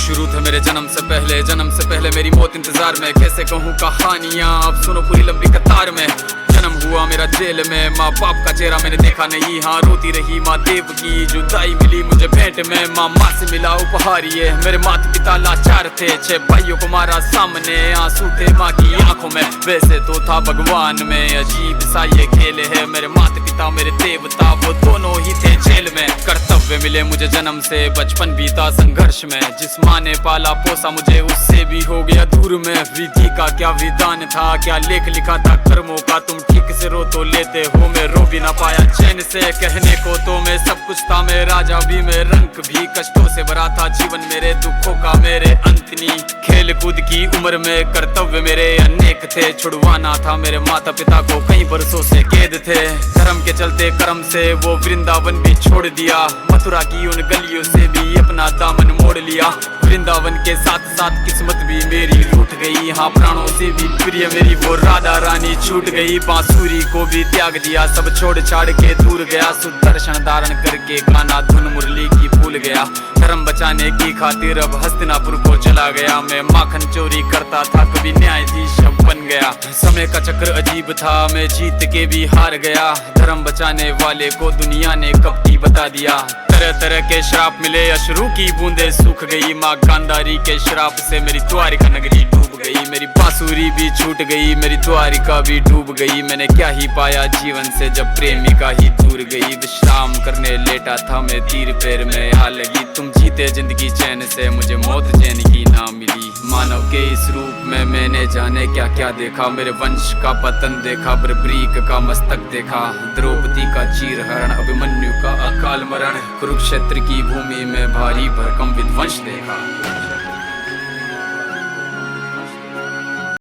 शुरू थे मेरे जन्म से पहले मेरी मौत इंतजार में। कैसे कहूँ कहानियाँ, अब सुनो पूरी लंबी कतार में। जन्म हुआ मेरा जेल में, माँ बाप का चेहरा मैंने देखा नहीं। हाँ रोती रही माँ देव की, जुदाई मिली मुझे भेंट में। माँ से मिला उपहार ये, मेरे माता पिता लाचार थे। 6 भाइयों को मारा सामने, आंसू थे माँ की आंखों में। वैसे तो था भगवान में, अजीब सा ये खेल है। मेरे माता पिता मेरे देवता, वो दोनों ही थे जेल में। कर्तव्य मिले मुझे जन्म से, बचपन बीता संघर्ष में। जिस माँ ने पाला पोसा मुझे, उससे भी हो गया दूर में। विधि का क्या विधान था, क्या लेख लिखा था कर्मों का। तुम ठीक से रो तो लेते हो, मैं रो भी ना पाया चैन से। कहने को तो मैं सब कुछ था, मैं राजा भी, मैं रंक भी। कष्टों से भरा था जीवन मेरे, दुखों का मेरे अंत नहीं। खेल कूद की उम्र में कर्तव्य मेरे अनेक थे। छुड़वाना था मेरे माता पिता को, कई बरसों से कैद थे। धर्म के चलते कर्म से वो वृंदावन भी छोड़ दिया। मथुरा की उन गलियों से भी अपना दामन मोड़ लिया। वृंदावन के साथ साथ किस्मत भी मेरी रूठ गई। हाँ प्राणों से भी प्रिय मेरी वो राधा रानी छूट गई। बांसुरी को भी त्याग दिया, सब छोड़ छाड़ के दूर गया। सुदर्शन धारण करके गाना धुन मुरली की भूल गया। धर्म बचाने की खातिर अब हस्तिनापुर को चला गया। मैं माखन चोरी करता था, कभी न्यायाधीश बन गया। समय का चक्र अजीब था, मैं जीत के भी हार गया। धर्म बचाने वाले को दुनिया ने कपटी बता दिया। तरह तरह के श्राप मिले, अश्रु की बूंदे सूख गई। माँ गांधारी के श्राप से मेरी द्वारिका नगरी डूब गई। मेरी बांसुरी भी छूट गई, मेरी द्वारिका भी डूब गई। मैंने क्या ही पाया जीवन से, जब प्रेमिका ही दूर गई। विश्राम करने लेटा था मैं, तीर पैर में आ लगी। तुम जीते जिंदगी चैन से, मुझे मौत चैन की ना मिली। मानव के इस रूप में मैंने जाने क्या क्या देखा। मेरे वंश का पतन देखा, बर्बरीक का मस्तक देखा। द्रौपदी का चीरहरण, अभिमन्यु का अकाल मरण। कुरुक्षेत्र की भूमि में भारी भरकम विध्वंस देखा।